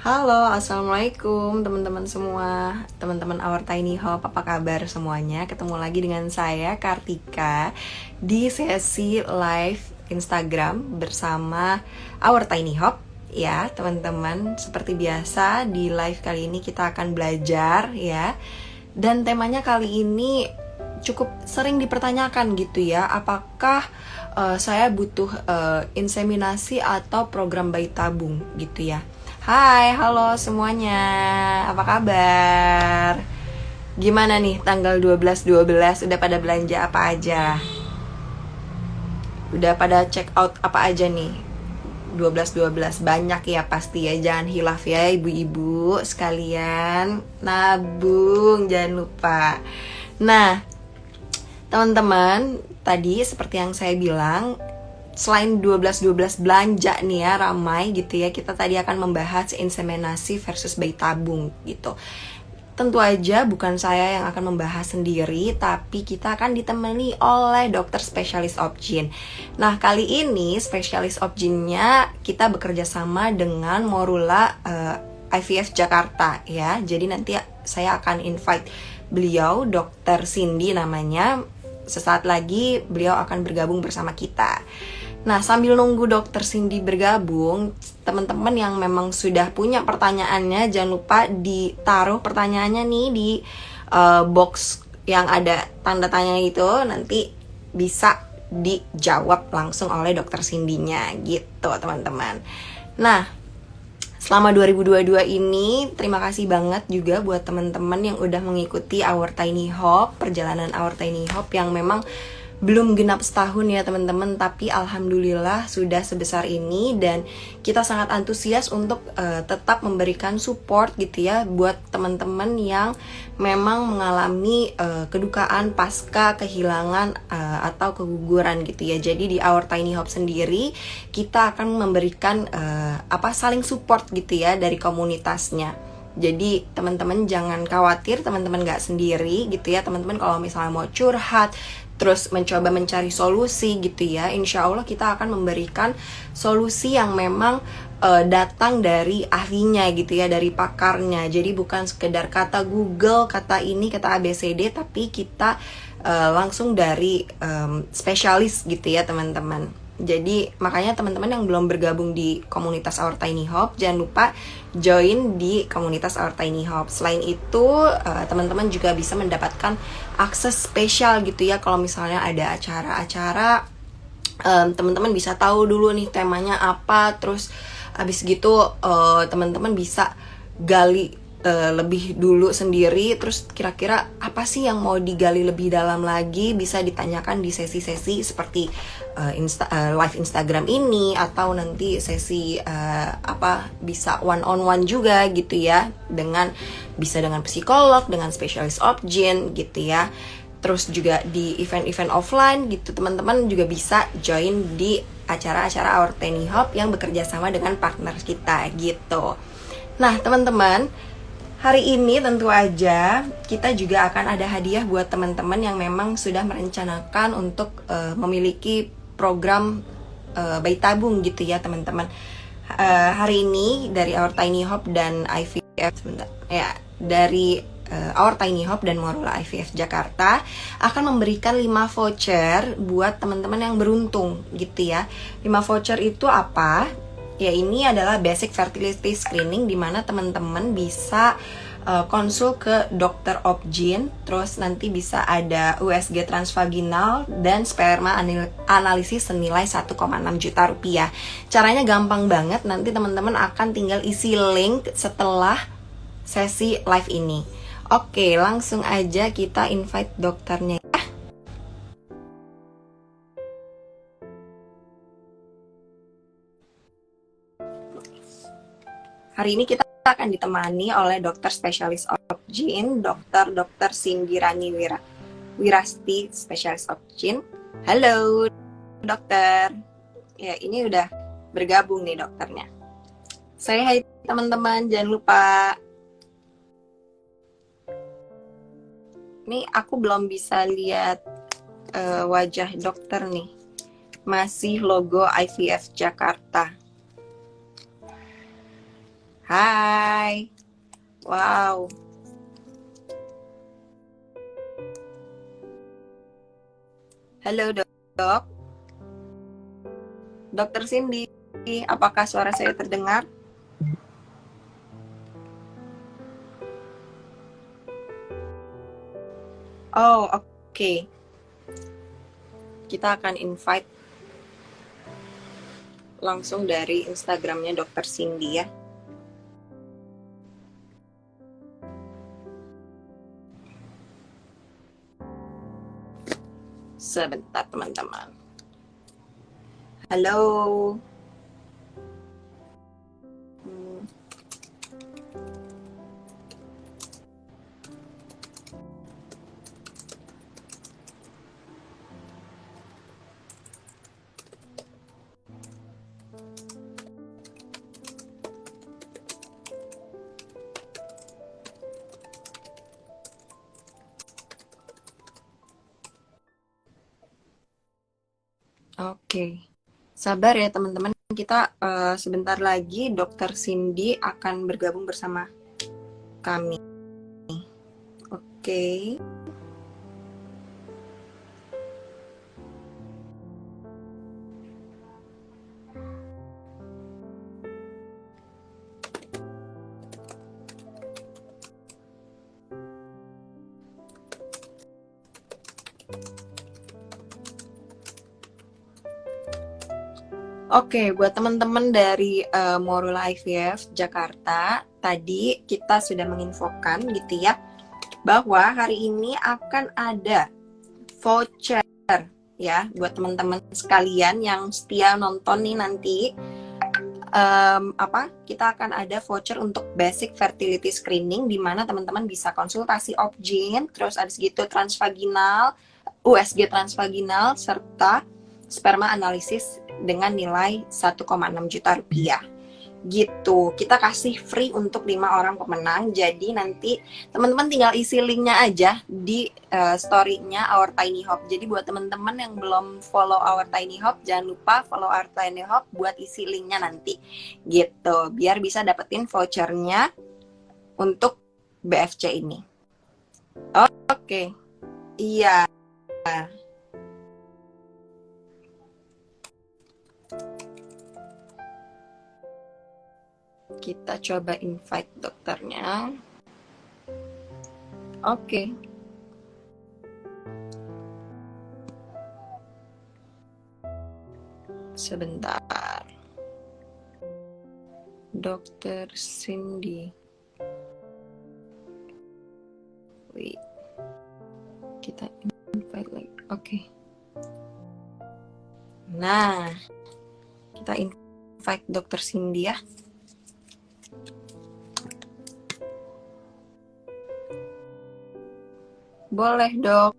Halo, assalamualaikum teman-teman semua, teman-teman Our Tiny Hop, apa kabar semuanya? Ketemu lagi dengan saya Kartika di sesi live Instagram bersama Our Tiny Hop. Ya, teman-teman, seperti biasa di live kali ini kita akan belajar ya. Dan temanya kali ini cukup sering dipertanyakan gitu ya, apakah saya butuh inseminasi atau program bayi tabung gitu ya. Hai, halo semuanya. Apa kabar? Gimana nih tanggal 12/12 udah pada belanja apa aja? Udah pada check out apa aja nih? 12/12 banyak ya pasti ya. Jangan hilaf ya ibu-ibu sekalian. Nabung jangan lupa. Nah, teman-teman, tadi seperti yang saya bilang, selain 12/12 belanja nih ya, ramai gitu ya, kita tadi akan membahas inseminasi versus bayi tabung gitu. Tentu aja bukan saya yang akan membahas sendiri, tapi kita akan ditemani oleh dokter spesialis obgyn. Nah, kali ini spesialis obgynnya kita bekerja sama dengan Morula IVF Jakarta ya. Jadi nanti saya akan invite beliau, dokter Cindy namanya. Sesaat lagi beliau akan bergabung bersama kita. Nah, sambil nunggu dokter Cindy bergabung, teman-teman yang memang sudah punya pertanyaannya, jangan lupa ditaruh pertanyaannya nih di box yang ada tanda tanya itu, nanti bisa dijawab langsung oleh dokter Cindy-nya gitu, teman-teman. Nah, selama 2022 ini, terima kasih banget juga buat teman-teman yang udah mengikuti Our Tiny Hop, perjalanan Our Tiny Hop yang memang belum genap setahun ya teman-teman, tapi alhamdulillah sudah sebesar ini dan kita sangat antusias untuk tetap memberikan support gitu ya buat teman-teman yang memang mengalami kedukaan pasca kehilangan atau keguguran gitu ya. Jadi di Our Tiny Hop sendiri kita akan memberikan saling support gitu ya dari komunitasnya. Jadi teman-teman jangan khawatir, teman-teman gak sendiri gitu ya. Teman-teman kalau misalnya mau curhat, terus mencoba mencari solusi gitu ya, insya Allah kita akan memberikan solusi yang memang datang dari ahlinya gitu ya, dari pakarnya. Jadi bukan sekedar kata Google, kata ini, kata ABCD, tapi kita langsung dari spesialis gitu ya teman-teman. Jadi makanya teman-teman yang belum bergabung di komunitas Our Tiny Hop, jangan lupa join di komunitas Our Tiny Hop. Selain itu teman-teman juga bisa mendapatkan akses spesial gitu ya. Kalau misalnya ada acara-acara, teman-teman bisa tahu dulu nih temanya apa. Terus abis gitu teman-teman bisa gali lebih dulu sendiri, terus kira-kira apa sih yang mau digali lebih dalam lagi, bisa ditanyakan di sesi-sesi seperti live Instagram ini, atau nanti sesi bisa one on one juga gitu ya, bisa dengan psikolog, dengan spesialis obgyn gitu ya. Terus juga di event-event offline gitu, teman-teman juga bisa join di acara-acara Our Tiny Hop yang bekerja sama dengan partner kita gitu. Nah teman-teman, hari ini tentu aja kita juga akan ada hadiah buat teman-teman yang memang sudah merencanakan untuk memiliki program bayi tabung gitu ya teman-teman. Hari ini dari Our Tiny Hop dan IVF dari Our Tiny Hop dan Morula IVF Jakarta akan memberikan 5 voucher buat teman-teman yang beruntung gitu ya. 5 voucher itu apa? Ya, ini adalah basic fertility screening di mana teman-teman bisa konsul ke dokter obgyn, terus nanti bisa ada USG transvaginal dan sperma analisis senilai 1,6 juta rupiah. Caranya gampang banget, nanti teman-teman akan tinggal isi link setelah sesi live ini. Oke, langsung aja kita invite dokternya ya. Hari ini kita akan ditemani oleh dokter spesialis obgyn, Dr. Cindy Rani Wirasti, spesialis obgyn. Halo, dokter. Ya, ini udah bergabung nih dokternya. Say hai teman-teman, jangan lupa. Nih aku belum bisa lihat wajah dokter nih. Masih logo IVF Jakarta. Hai. Hai. Wow. Halo dok. Dokter Cindy, apakah suara saya terdengar? Oh, oke. Kita akan invite langsung dari Instagramnya Dokter Cindy ya. Sebentar teman-teman. Halo. Oke, sabar ya teman-teman. Kita sebentar lagi Dokter Cindy akan bergabung bersama kami. Oke. Oke, buat teman-teman dari Morula IVF Jakarta, tadi kita sudah menginfokan gitu ya, bahwa hari ini akan ada voucher ya buat teman-teman sekalian yang setia nonton nih nanti. Kita akan ada voucher untuk basic fertility screening di mana teman-teman bisa konsultasi obgyn, terus ada segitu transvaginal, USG transvaginal serta sperma analisis dengan nilai 1,6 juta rupiah gitu. Kita kasih free untuk 5 orang pemenang. Jadi nanti teman-teman tinggal isi linknya aja di story-nya Our Tiny Hop. Jadi buat teman-teman yang belum follow Our Tiny Hop, jangan lupa follow Our Tiny Hop buat isi linknya nanti gitu, biar bisa dapetin vouchernya untuk BFC ini. Oke. Iya. Kita coba invite dokternya. Oke. Sebentar. Dokter Cindy. Wait. Kita invite lagi. Oke. Nah, kita invite Dokter Cindy ya. Boleh dok,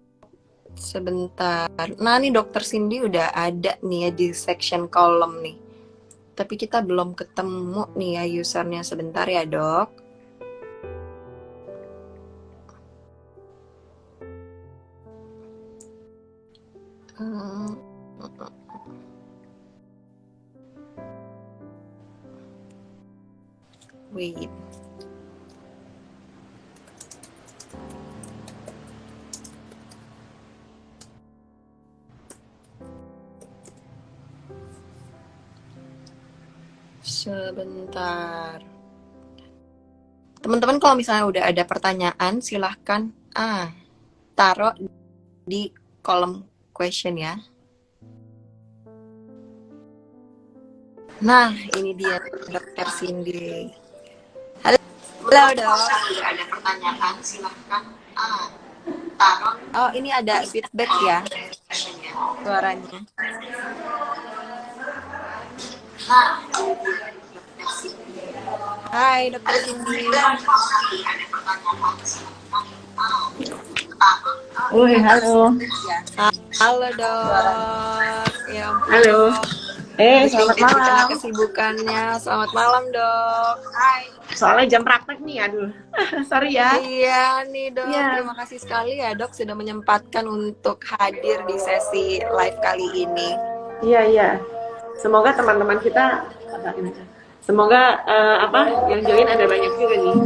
sebentar. Nah nih Dokter Cindy udah ada nih ya di section kolom nih. Tapi kita belum ketemu nih ya usernya, sebentar ya dok. Wait. Sebentar. Teman-teman kalau misalnya udah ada pertanyaan silahkan taruh di kolom question ya. Nah, ini dia Dokter Cindy. Halo dok. Udah ada pertanyaan silahkan taruh. Oh, ini ada feedback ya suaranya. Hai Dokter Cindy. Halo. Halo dok. Ya ampun. Halo. Selamat malam. Tengah kesibukannya. Selamat malam dok. Hai. Soalnya jam praktek nih, aduh. Sorry ya. Iya nih dok. Iya. Terima kasih sekali ya dok sudah menyempatkan untuk hadir di sesi live kali ini. Iya. Semoga teman-teman kita Semoga yang join ada banyak juga nih.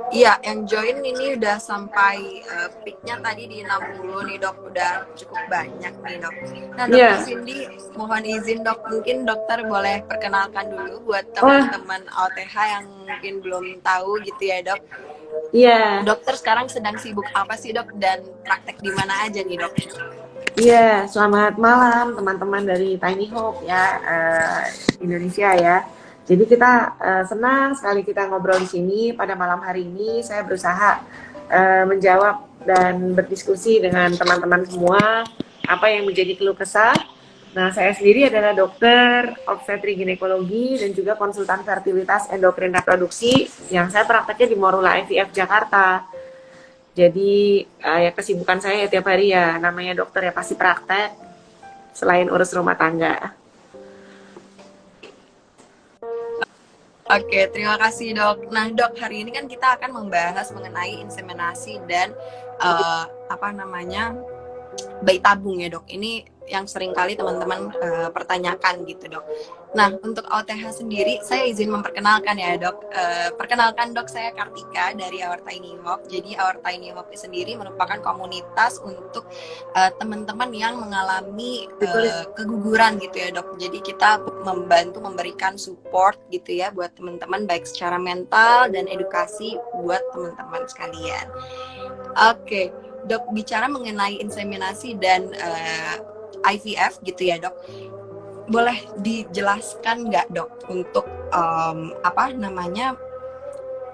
Iya, yang join ini udah sampai peaknya tadi di 60 nih dok, udah cukup banyak nih dok. Nah dokter Cindy, mohon izin dok, mungkin dokter boleh perkenalkan dulu buat teman-teman OTH yang mungkin belum tahu gitu ya dok. Iya. Dokter sekarang sedang sibuk apa sih dok, dan praktek di mana aja nih dok? Iya, selamat malam teman-teman dari Tiny Hope ya, Indonesia ya. Jadi kita senang sekali kita ngobrol di sini pada malam hari ini. Saya berusaha menjawab dan berdiskusi dengan teman-teman semua apa yang menjadi keluh kesah. Nah, saya sendiri adalah dokter obstetri ginekologi dan juga konsultan fertilitas endokrin reproduksi yang saya prakteknya di Morula IVF Jakarta. Jadi ya kesibukan saya ya tiap hari ya namanya dokter ya pasti praktek selain urus rumah tangga. Oke, terima kasih dok. Nah dok, hari ini kan kita akan membahas mengenai inseminasi dan bayi tabung ya dok. Ini yang sering kali teman-teman pertanyakan gitu dok. Nah untuk OTH sendiri saya izin memperkenalkan ya dok. Perkenalkan dok, saya Kartika dari Our Tiny Hope. Jadi Our Tiny Hope sendiri merupakan komunitas untuk teman-teman yang mengalami keguguran gitu ya dok. Jadi kita membantu memberikan support gitu ya buat teman-teman baik secara mental dan edukasi buat teman-teman sekalian. Oke. Dok, bicara mengenai inseminasi dan IVF gitu ya dok, boleh dijelaskan nggak dok untuk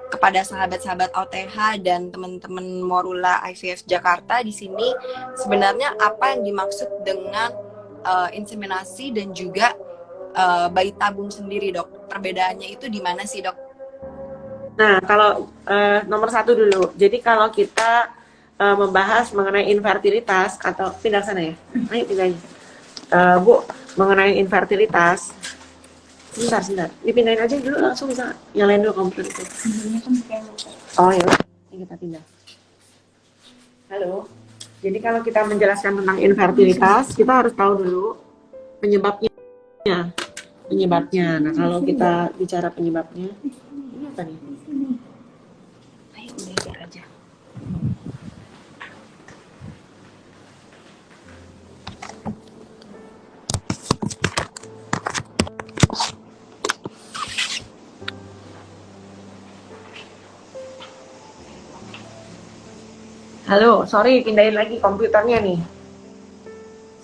kepada sahabat-sahabat OTH dan teman-teman Morula IVF Jakarta di sini sebenarnya apa yang dimaksud dengan inseminasi dan juga bayi tabung sendiri dok? Perbedaannya itu di mana sih dok? Nah kalau nomor satu dulu, jadi kalau kita membahas mengenai infertilitas atau pindah sana ya, ayo pindahin. Bu, mengenai infertilitas, sebentar, dipindahin aja dulu langsung bisa nyalain dulu komputer itu. Oh ya, ini kita pindah. Halo, jadi kalau kita menjelaskan tentang infertilitas, kita harus tahu dulu penyebabnya. Nah kalau kita bicara penyebabnya, ini apa nih? Ayo belajar aja. Halo, sorry pindahin lagi komputernya nih.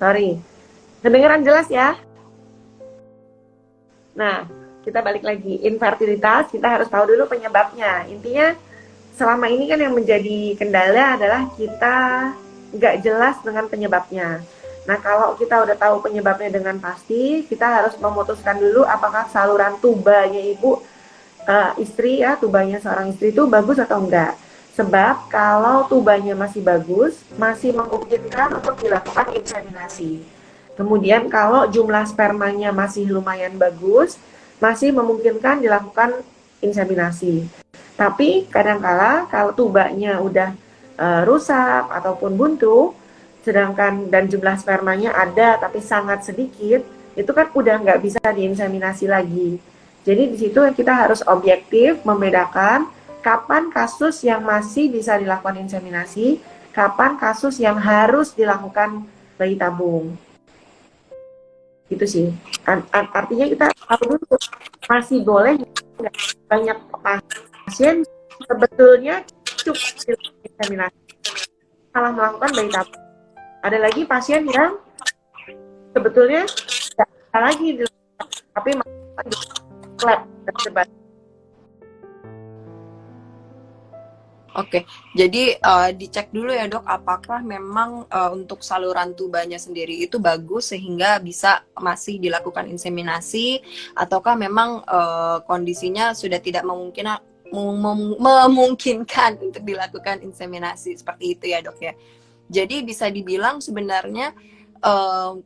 Sorry. Kedengeran jelas ya? Nah, kita balik lagi. Infertilitas, kita harus tahu dulu penyebabnya. Intinya, selama ini kan yang menjadi kendala adalah kita nggak jelas dengan penyebabnya. Nah, kalau kita udah tahu penyebabnya dengan pasti, kita harus memutuskan dulu apakah saluran tubanya ibu istri ya, tubanya seorang istri itu bagus atau enggak. Sebab kalau tubanya masih bagus, masih memungkinkan untuk dilakukan inseminasi. Kemudian kalau jumlah spermanya masih lumayan bagus, masih memungkinkan dilakukan inseminasi. Tapi kadangkala kalau tubanya udah rusak ataupun buntu, sedangkan dan jumlah spermanya ada tapi sangat sedikit, itu kan udah nggak bisa diinseminasi lagi. Jadi di situ kita harus objektif membedakan kapan kasus yang masih bisa dilakukan inseminasi, kapan kasus yang harus dilakukan bayi tabung. Gitu sih. Artinya kita tahu dulu masih boleh nggak. Banyak pasien sebetulnya cukup dilakukan inseminasi, malah melakukan bayi tabung. Ada lagi pasien yang sebetulnya tidak bisa lagi dilakukan, tapi melakukan lab tersebar. Oke, jadi dicek dulu ya dok, apakah memang untuk saluran tubanya sendiri itu bagus sehingga bisa masih dilakukan inseminasi, ataukah memang kondisinya sudah tidak memungkinkan untuk dilakukan inseminasi, seperti itu ya dok ya. Jadi bisa dibilang sebenarnya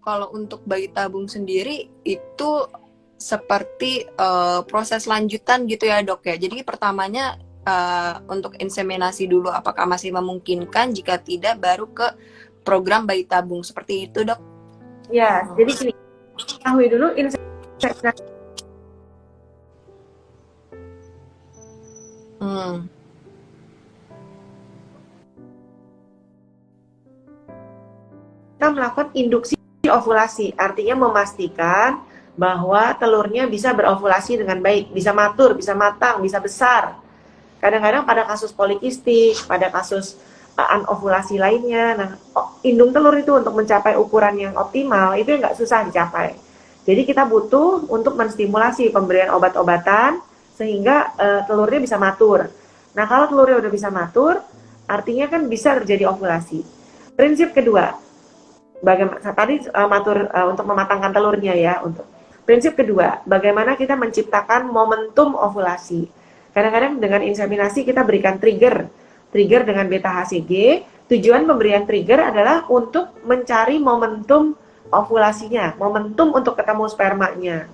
kalau untuk bayi tabung sendiri itu seperti proses lanjutan gitu ya dok ya. Jadi pertamanya untuk inseminasi dulu apakah masih memungkinkan, jika tidak baru ke program bayi tabung, seperti itu dok? Ya, jadi gini, ketahui dulu inseminasi Hmm. Kita melakukan induksi ovulasi, artinya memastikan bahwa telurnya bisa berovulasi dengan baik, bisa matur, bisa matang, bisa besar. Kadang-kadang pada kasus polikistik, pada kasus anovulasi lainnya, nah indung telur itu untuk mencapai ukuran yang optimal itu nggak susah dicapai. Jadi kita butuh untuk menstimulasi pemberian obat-obatan sehingga telurnya bisa matur. Nah kalau telurnya udah bisa matur, artinya kan bisa terjadi ovulasi. Prinsip kedua, bagaimana tadi matur untuk mematangkan telurnya ya. Untuk prinsip kedua, bagaimana kita menciptakan momentum ovulasi. Kadang-kadang dengan inseminasi kita berikan trigger dengan beta HCG. Tujuan pemberian trigger adalah untuk mencari momentum ovulasinya, momentum untuk ketemu spermanya.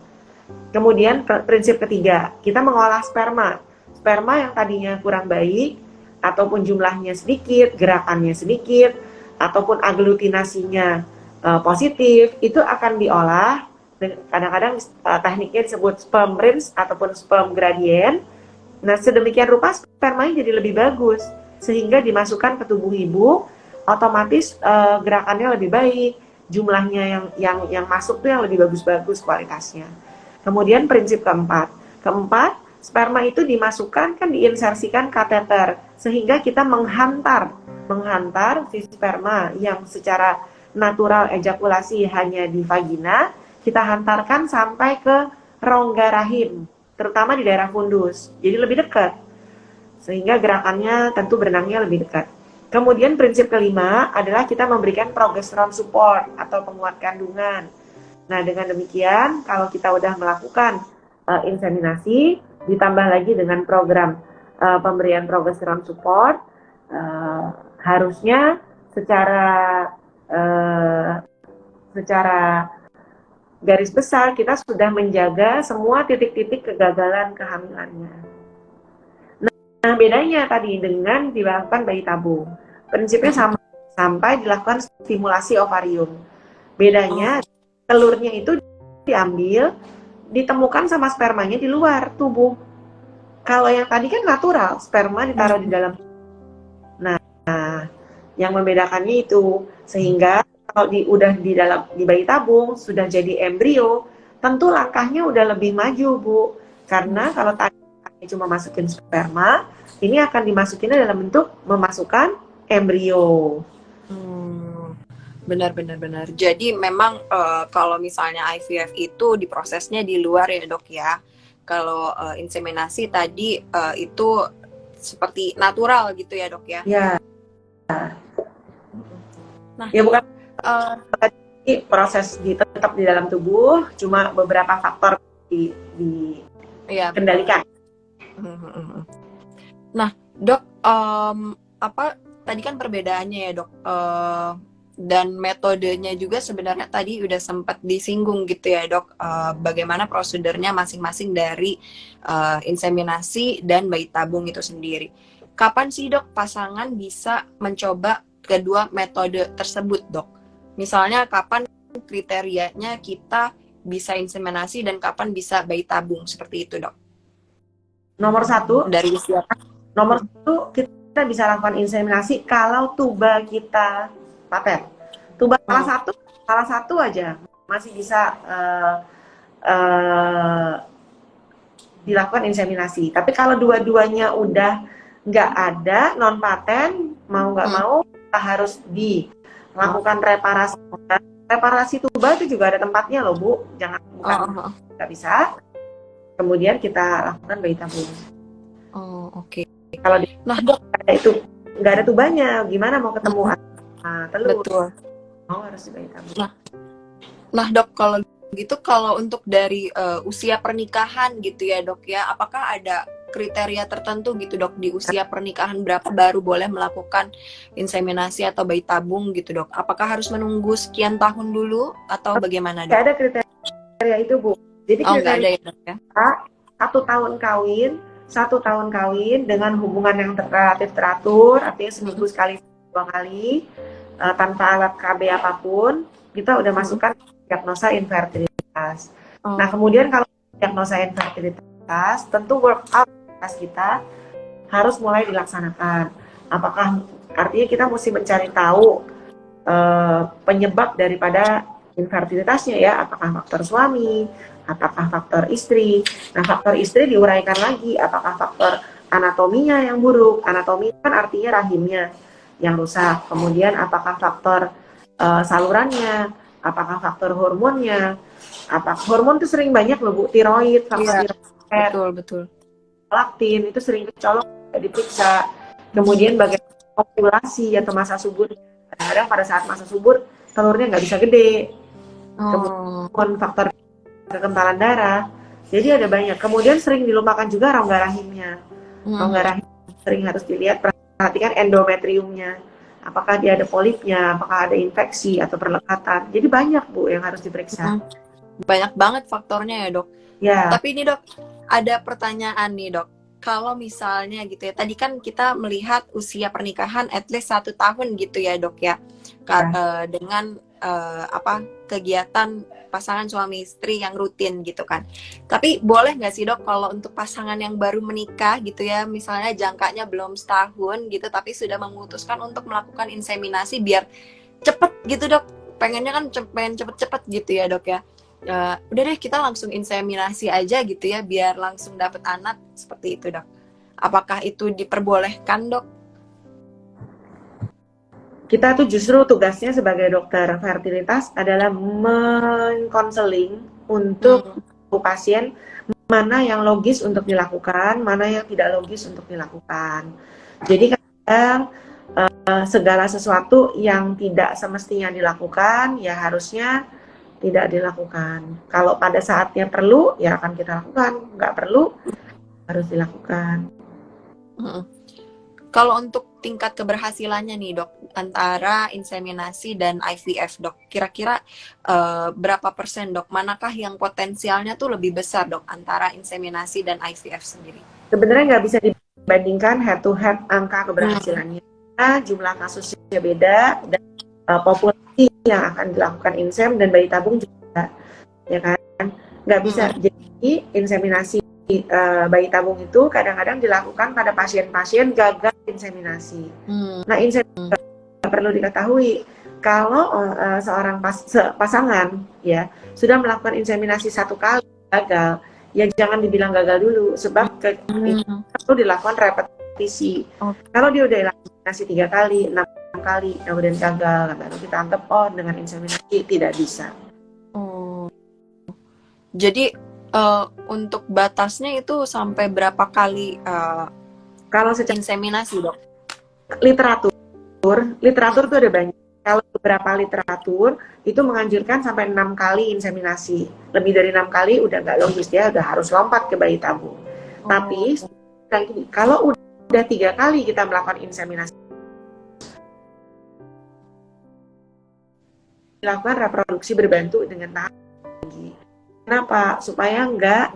Kemudian prinsip ketiga, kita mengolah sperma. Sperma yang tadinya kurang baik, ataupun jumlahnya sedikit, gerakannya sedikit, ataupun aglutinasinya positif, itu akan diolah. Kadang-kadang tekniknya disebut sperm rinse ataupun sperm gradient. Nah, sedemikian rupa spermanya jadi lebih bagus, sehingga dimasukkan ke tubuh ibu, otomatis gerakannya lebih baik, jumlahnya yang masuk tuh yang lebih bagus-bagus kualitasnya. Kemudian prinsip keempat, sperma itu dimasukkan, kan diinsersikan kateter, sehingga kita menghantar si sperma yang secara natural ejakulasi hanya di vagina, kita hantarkan sampai ke rongga rahim, terutama di daerah fundus, jadi lebih dekat, sehingga gerakannya tentu berenangnya lebih dekat. Kemudian prinsip kelima adalah kita memberikan progesteron support atau penguat kandungan. Nah dengan demikian, kalau kita udah melakukan inseminasi, ditambah lagi dengan program pemberian progesteron support, harusnya secara garis besar kita sudah menjaga semua titik-titik kegagalan kehamilannya. Nah, bedanya tadi dengan dilakukan bayi tabung. Prinsipnya sama, sampai dilakukan stimulasi ovarium. Bedanya, telurnya itu diambil, ditemukan sama spermanya di luar tubuh. Kalau yang tadi kan natural, sperma ditaruh di dalam. Nah, yang membedakannya itu, sehingga kalau udah di bayi tabung sudah jadi embrio, tentu langkahnya udah lebih maju, Bu. Karena kalau tadi cuma masukin sperma, ini akan dimasukinnya dalam bentuk memasukkan embrio. Benar. Jadi memang kalau misalnya IVF itu diprosesnya di luar ya dok ya. Kalau inseminasi tadi itu seperti natural gitu ya dok ya. Ya. Nah, ya bukan proses tetap di dalam tubuh, cuma beberapa faktor dikendalikan. Nah, dok, apa tadi kan perbedaannya ya dok, dan metodenya juga sebenarnya tadi udah sempat disinggung gitu ya dok, bagaimana prosedurnya masing-masing dari inseminasi dan bayi tabung itu sendiri. Kapan sih dok pasangan bisa mencoba kedua metode tersebut dok? Misalnya kapan kriterianya kita bisa inseminasi dan kapan bisa bayi tabung, seperti itu dok? Nomor satu, dari usia. Nomor satu, kita bisa lakukan inseminasi kalau tuba kita paten. Tuba salah satu aja masih bisa dilakukan inseminasi. Tapi kalau dua-duanya udah nggak ada, non paten, mau nggak mau kita harus dilakukan reparasi. Reparasi tuba itu juga ada tempatnya loh Bu, jangan bukan nggak bisa. Kemudian kita lakukan bayi tabung. Oke. Kalau dok, itu nggak ada tubanya, gimana mau ketemu telur? Betul. Harus di bayi tabung. Nah dok, kalau gitu, kalau untuk dari usia pernikahan gitu ya dok ya, apakah ada kriteria tertentu gitu dok, di usia pernikahan berapa baru boleh melakukan inseminasi atau bayi tabung gitu dok? Apakah harus menunggu sekian tahun dulu atau bagaimana dok? Nggak ada kriteria itu Bu. Jadi nggak ada ya dok ya? 1 tahun kawin dengan hubungan yang relatif teratur, artinya seminggu sekali 2 kali, tanpa alat KB apapun, kita udah masukkan diagnosa infertilitas. Nah kemudian kalau diagnosa infertilitas, tentu workout kita harus mulai dilaksanakan. Apakah artinya kita mesti mencari tahu penyebab daripada infertilitasnya ya, apakah faktor suami, apakah faktor istri. Nah, faktor istri diuraikan lagi, apakah faktor anatominya yang buruk. Anatomi kan artinya rahimnya yang rusak. Kemudian apakah faktor salurannya, apakah faktor hormonnya. Hormon itu sering banyak loh Bu, tiroid, faktor tiroid, betul. laktin itu sering kecolok diperiksa. Kemudian bagaimana ovulasi atau masa subur. Kadang-kadang pada saat masa subur telurnya nggak bisa gede. Kemudian faktor kekentalan darah. Jadi ada banyak. Kemudian sering dilupakan juga rongga rahimnya. Rongga rahim sering harus dilihat, perhatikan endometriumnya. Apakah dia ada polipnya, apakah ada infeksi atau perlekatan. Jadi banyak Bu yang harus diperiksa. Banyak banget faktornya ya Dok. Ya. Tapi ini Dok, ada pertanyaan nih Dok. Kalau misalnya gitu ya, tadi kan kita melihat usia pernikahan at least 1 tahun gitu ya Dok ya. Dengan kegiatan pasangan suami istri yang rutin gitu kan. Tapi boleh nggak sih Dok kalau untuk pasangan yang baru menikah gitu ya, misalnya jangkanya belum setahun gitu, tapi sudah memutuskan untuk melakukan inseminasi biar cepet gitu Dok. Pengennya kan pengen cepet-cepet gitu ya Dok ya. Udah deh kita langsung inseminasi aja gitu ya biar langsung dapat anak, seperti itu Dok. Apakah itu diperbolehkan Dok? Kita tuh justru tugasnya sebagai dokter fertilitas adalah mengkonseling untuk pasien mana yang logis untuk dilakukan, mana yang tidak logis untuk dilakukan. Jadi kadang segala sesuatu yang tidak semestinya dilakukan ya harusnya tidak dilakukan. Kalau pada saatnya perlu, ya akan kita lakukan. Nggak perlu, harus dilakukan. Kalau untuk tingkat keberhasilannya nih Dok, antara inseminasi dan IVF Dok, kira-kira berapa persen Dok? Manakah yang potensialnya tuh lebih besar Dok, antara inseminasi dan IVF sendiri? Sebenarnya nggak bisa dibandingkan head to head angka keberhasilannya. Jumlah kasusnya beda, dan populasi yang akan dilakukan insem dan bayi tabung juga, ya kan? Nggak bisa. Jadi inseminasi bayi tabung itu kadang-kadang dilakukan pada pasien-pasien gagal inseminasi. Nah, inseminasi perlu diketahui kalau seorang pasangan ya sudah melakukan inseminasi 1 kali gagal, ya jangan dibilang gagal dulu, sebab perlu dilakukan repetisi. Kalau dia udah inseminasi 3 kali, 6 kali, kemudian gagal, baru kita anggap dengan inseminasi tidak bisa. Jadi untuk batasnya itu sampai berapa kali kalau secara inseminasi Dok? Literatur tuh ada banyak. Kalau beberapa literatur itu menganjurkan sampai 6 kali inseminasi. Lebih dari 6 kali udah nggak logis, ya udah harus lompat ke bayi tabung. Tapi kalau udah 3 kali kita melakukan inseminasi, dilakukan reproduksi berbantu dengan tahap tinggi. Kenapa? Supaya nggak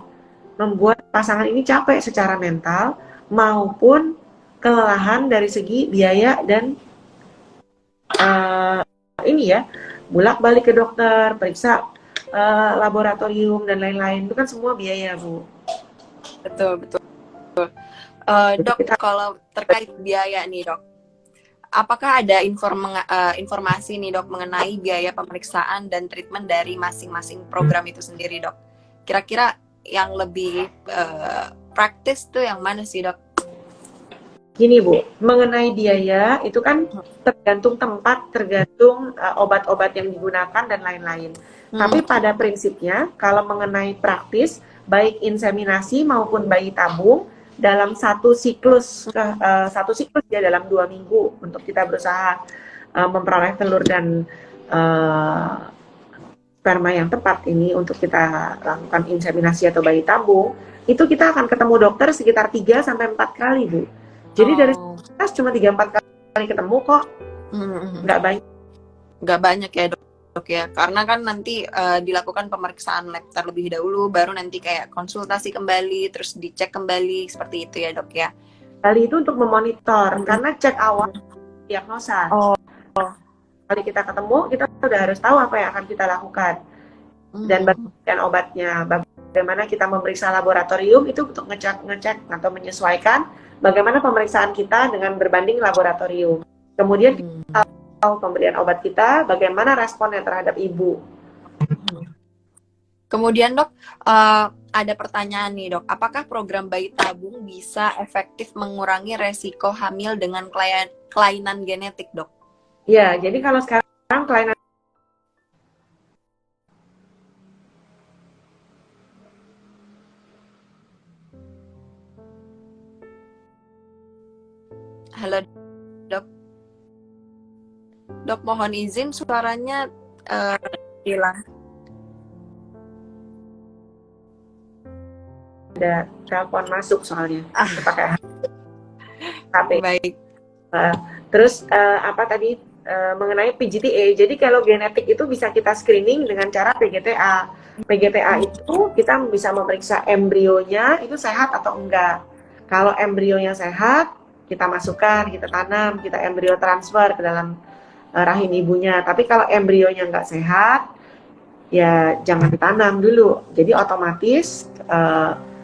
membuat pasangan ini capek secara mental maupun kelelahan dari segi biaya dan ini ya, bolak-balik ke dokter, periksa laboratorium dan lain-lain, itu kan semua biaya Bu. Betul. Dok, kalau terkait biaya nih Dok, apakah ada informasi nih Dok mengenai biaya pemeriksaan dan treatment dari masing-masing program itu sendiri Dok? Kira-kira yang lebih praktis tuh yang mana sih Dok? Gini Bu, mengenai biaya itu kan tergantung tempat, tergantung obat-obat yang digunakan dan lain-lain. Tapi pada prinsipnya kalau mengenai praktis, baik inseminasi maupun bayi tabung dalam satu siklus ya dalam 2 minggu untuk kita berusaha memperoleh telur dan sperma yang tepat ini untuk kita lakukan inseminasi atau bayi tabung, itu kita akan ketemu dokter sekitar 3-4 kali Bu. Jadi dari tes cuma 3-4 kali ketemu kok, nggak banyak ya Dok ya, karena kan nanti dilakukan pemeriksaan lab terlebih dahulu, baru nanti kayak konsultasi kembali, terus dicek kembali, seperti itu ya Dok ya. Kali itu untuk memonitor, karena cek awal diagnosa. Kali kita ketemu, kita udah harus tahu apa yang akan kita lakukan dan bagian obatnya. Bagaimana kita memeriksa laboratorium itu untuk ngecek atau menyesuaikan bagaimana pemeriksaan kita dengan berbanding laboratorium. Kemudian kita tahu pemberian obat kita, bagaimana responnya terhadap ibu. Kemudian dok, ada pertanyaan nih dok, apakah program bayi tabung bisa efektif mengurangi resiko hamil dengan kelainan genetik dok? Ya, jadi kalau sekarang kelainan Halo dok, dok mohon izin suaranya hilang. Ada telepon masuk soalnya pakai HP. Baik. Terus apa tadi mengenai PGTA. Jadi kalau genetik itu bisa kita screening dengan cara PGTA. PGTA itu kita bisa memeriksa embrionya itu sehat atau enggak. Kalau embrionya sehat, kita masukkan, kita tanam, kita embrio transfer ke dalam rahim ibunya. Tapi kalau embrionya enggak sehat, ya jangan ditanam dulu. Jadi otomatis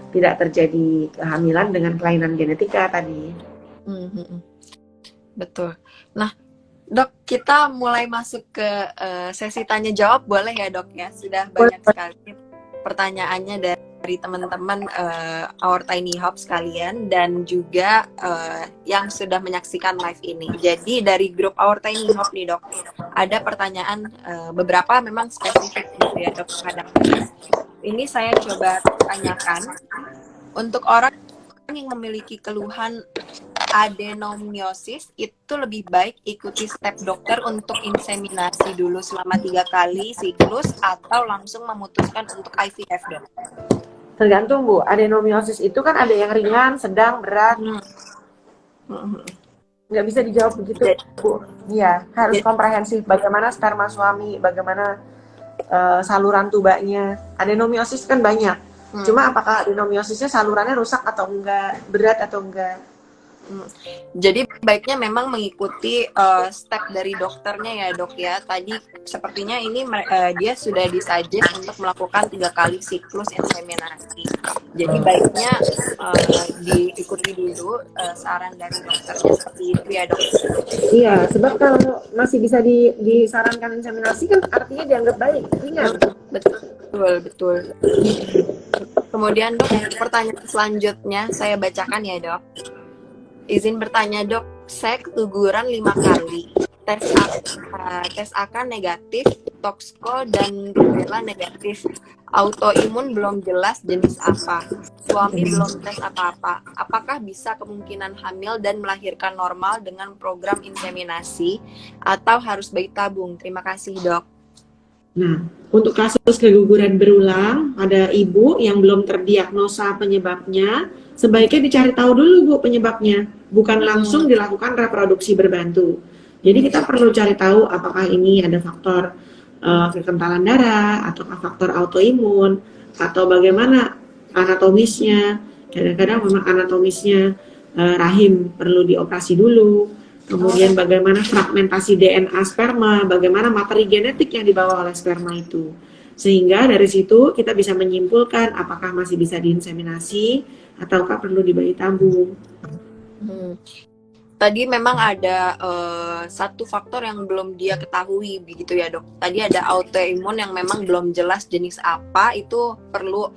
tidak terjadi kehamilan dengan kelainan genetika tadi. Betul. Nah, dok, kita mulai masuk ke sesi tanya jawab, boleh ya dok ya? Sudah banyak sekali pertanyaannya dari teman-teman Our Tiny Hub sekalian dan juga yang sudah menyaksikan live ini. Jadi dari grup Our Tiny Hub nih dok, ada pertanyaan beberapa memang spesifik gitu ya dok. Ini saya coba tanyakan untuk orang yang memiliki keluhan adenomiosis itu lebih baik ikuti step dokter untuk inseminasi dulu selama 3 kali siklus atau langsung memutuskan untuk IVF dok? Tergantung Bu, adenomiosis itu kan ada yang ringan, sedang, berat. Nggak bisa dijawab begitu Bu. Iya, harus komprehensif. Bagaimana sperma suami, bagaimana saluran tubanya. Adenomiosis kan banyak. Cuma apakah adenomiosisnya salurannya rusak atau enggak, berat atau enggak. Jadi baiknya memang mengikuti step dari dokternya ya dok ya. Tadi sepertinya ini dia sudah disuggest untuk melakukan 3 kali siklus inseminasi. Jadi baiknya diikuti dulu saran dari dokternya seperti itu ya dok. Iya, sebab kalau masih bisa disarankan inseminasi kan artinya dianggap baik, ringan. Betul. Kemudian dok, pertanyaan selanjutnya saya bacakan ya dok. Izin bertanya dok, saya keguguran 5 kali, tes AK negatif, Toxco dan rubella negatif, autoimun belum jelas jenis apa, suami belum tes apa-apa, apakah bisa kemungkinan hamil dan melahirkan normal dengan program inseminasi atau harus bayi tabung? Terima kasih dok. Nah, untuk kasus keguguran berulang, ada ibu yang belum terdiagnosa penyebabnya, sebaiknya dicari tahu dulu Bu penyebabnya, bukan langsung dilakukan reproduksi berbantu. Jadi kita perlu cari tahu apakah ini ada faktor kekentalan darah, atau faktor autoimun, atau bagaimana anatomisnya. Kadang-kadang memang anatomisnya rahim perlu dioperasi dulu. Kemudian bagaimana fragmentasi DNA sperma, bagaimana materi genetik yang dibawa oleh sperma itu. Sehingga dari situ kita bisa menyimpulkan apakah masih bisa diinseminasi ataukah perlu dibayi tabung. Tadi memang ada satu faktor yang belum dia ketahui begitu ya dok. Tadi ada autoimun yang memang belum jelas jenis apa, itu perlu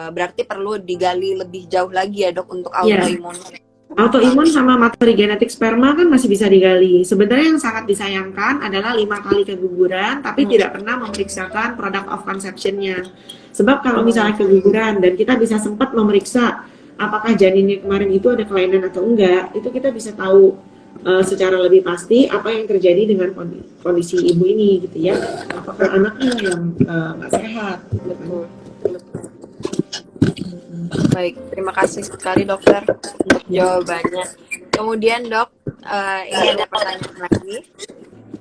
berarti perlu digali lebih jauh lagi ya dok untuk autoimun. Autoimun sama materi genetik sperma kan masih bisa digali. Sebenarnya yang sangat disayangkan adalah 5 kali keguguran tapi tidak pernah memeriksakan product of conception-nya. Sebab kalau misalnya keguguran dan kita bisa sempat memeriksa apakah janinnya kemarin itu ada kelainan atau enggak, itu kita bisa tahu secara lebih pasti apa yang terjadi dengan kondisi ibu ini gitu ya. Apakah anaknya yang nggak sehat gitu kan. Baik, terima kasih sekali dokter untuk jawabannya. Kemudian dok, ini ada pertanyaan lagi.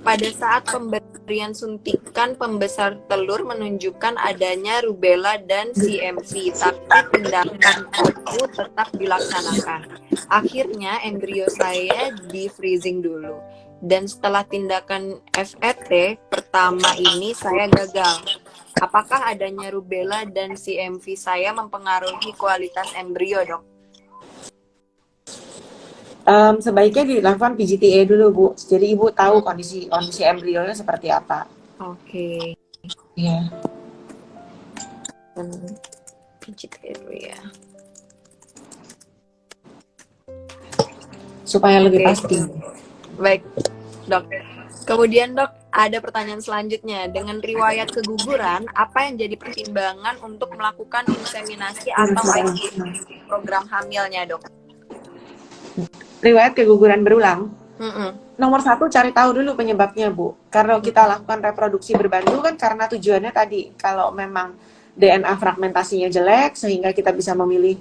Pada saat pemberian suntikan pembesar telur menunjukkan adanya rubella dan CMV, tapi tindakan itu tetap dilaksanakan. Akhirnya embrio saya di freezing dulu. Dan setelah tindakan FET pertama ini saya gagal. Apakah adanya rubella dan CMV saya mempengaruhi kualitas embrio, dok? Sebaiknya dilakukan PGTA dulu, Bu. Jadi Ibu tahu kondisi kondisi embrionya seperti apa. Oke. Iya. Pijit dulu ya. Supaya lebih Oke. pasti. Baik, Dok. Kemudian Dok, ada pertanyaan selanjutnya. Dengan riwayat keguguran, apa yang jadi pertimbangan untuk melakukan inseminasi atau IVF program hamilnya, Dok? Riwayat keguguran berulang. Mm-mm. Nomor satu, cari tahu dulu penyebabnya, Bu. Kalau kita lakukan reproduksi berbantu kan karena tujuannya tadi, kalau memang DNA fragmentasinya jelek, sehingga kita bisa memilih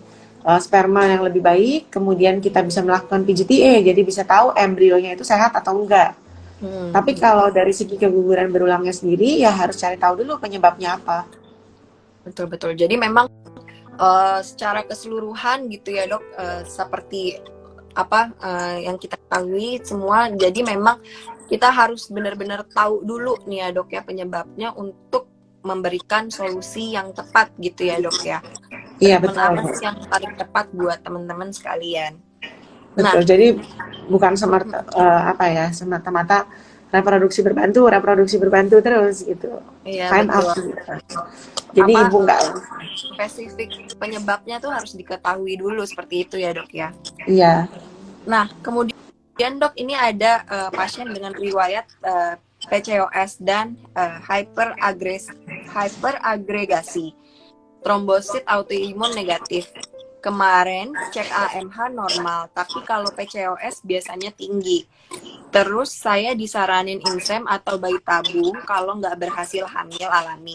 sperma yang lebih baik, kemudian kita bisa melakukan PGTA, jadi bisa tahu embrionya itu sehat atau enggak. Tapi kalau dari segi keguguran berulangnya sendiri, ya harus cari tahu dulu penyebabnya apa. Betul-betul. Jadi memang secara keseluruhan gitu ya, Dok, seperti apa yang kita ketahui semua, jadi memang kita harus benar-benar tahu dulu nih ya, Dok, ya, penyebabnya untuk memberikan solusi yang tepat gitu ya, Dok, ya. Iya, Treatment betul. apa sih yang paling tepat buat teman-teman sekalian? Betul. Jadi bukan semata-mata reproduksi berbantu terus gitu. Iya, Time out. betul. Jadi Apa ibu enggak. spesifik penyebabnya tuh harus diketahui dulu seperti itu ya, Dok, ya. Iya. Nah, kemudian Dok, ini ada pasien dengan riwayat PCOS dan hyperagregasi trombosit autoimun negatif. Kemarin cek AMH normal, tapi kalau PCOS biasanya tinggi. Terus saya disaranin insem atau bayi tabung kalau nggak berhasil hamil alami.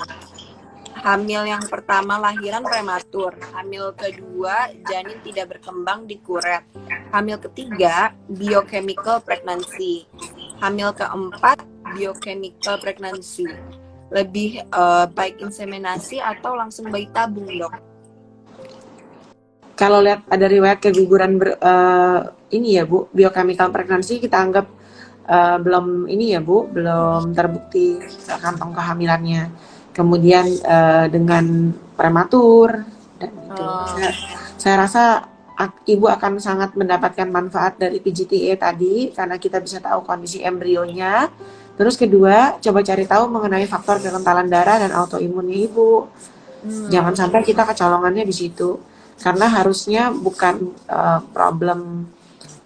Hamil yang pertama lahiran prematur, hamil kedua janin tidak berkembang di kuret, hamil ketiga biochemical pregnancy, hamil keempat biochemical pregnancy. Lebih baik inseminasi atau langsung bayi tabung, Dok? Kalau lihat ada riwayat keguguran ini ya, Bu, biochemical pregnancy kita anggap belum ini ya, Bu, belum terbukti kantong kehamilannya. Kemudian dengan prematur dan itu. Saya rasa ibu akan sangat mendapatkan manfaat dari PGTA tadi karena kita bisa tahu kondisi embrionya. Terus kedua, coba cari tahu mengenai faktor kekentalan darah dan autoimunnya ibu. Jangan sampai kita kecolongannya di situ. Karena harusnya bukan problem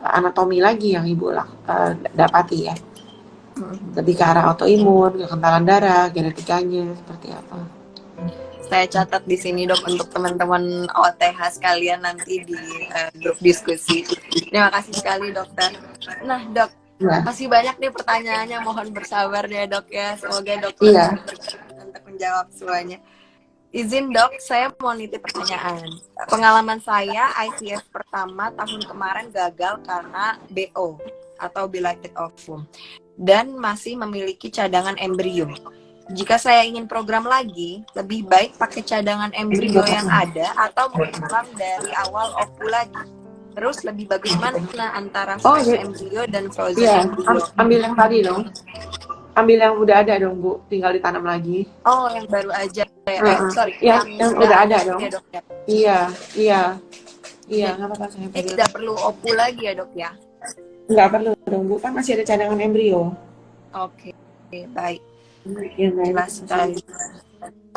anatomi lagi yang ibu dapati ya. Lebih ke arah autoimun, kekentalan darah, genetikanya seperti apa. Saya catat di sini, Dok, untuk teman-teman OTH sekalian nanti di grup diskusi. Terima kasih sekali, Dokter. Nah, Dok, masih banyak nih pertanyaannya, mohon bersabar ya, Dok, ya. Semoga Dokter untuk menjawab semuanya. Izin, Dok, saya mau nitip pertanyaan. Pengalaman saya IVF pertama tahun kemarin gagal karena BO atau belated ovum dan masih memiliki cadangan embrio. Jika saya ingin program lagi, lebih baik pakai cadangan embrio yang ada atau mengulang dari awal ovu lagi. Terus lebih bagus mana antara fresh embrio dan frozen embrio? Ambil yang tadi dong. Ambil yang udah ada dong, Bu, tinggal ditanam lagi. Oh, yang baru aja ya. Sorry, yang udah ada dong. Ya, Dok, ya. Iya, nggak apa-apa saya. Jadi tidak perlu ovu lagi ya, Dok, ya? Nggak perlu dong, Bu, kan masih ada cadangan embrio. Oke, baik. Jelas sekali.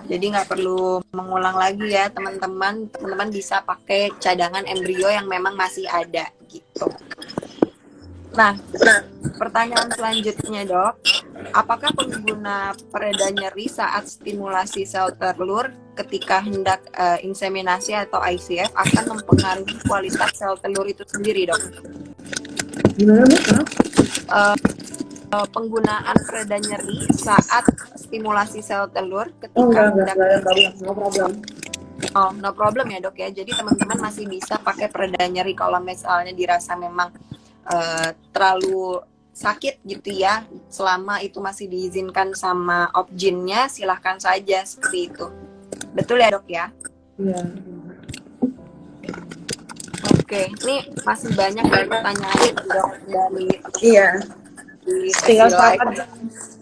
Jadi nggak perlu mengulang lagi ya, teman-teman. Teman-teman bisa pakai cadangan embrio yang memang masih ada gitu. Nah, pertanyaan selanjutnya, Dok. Apakah pengguna pereda nyeri saat stimulasi sel telur ketika hendak inseminasi atau IVF akan mempengaruhi kualitas sel telur itu sendiri, Dok? Gimana, Bu? Penggunaan pereda nyeri saat stimulasi sel telur ketika hendak no problem ya, Dok, ya. Jadi teman-teman masih bisa pakai pereda nyeri kalau misalnya dirasa memang terlalu sakit gitu ya, selama itu masih diizinkan sama obgynnya, silahkan saja seperti itu. Betul ya, Dok, ya? Iya. Oke, ini masih banyak pertanyaan, Dok, dari sesi Tinggal live. seperempat jam.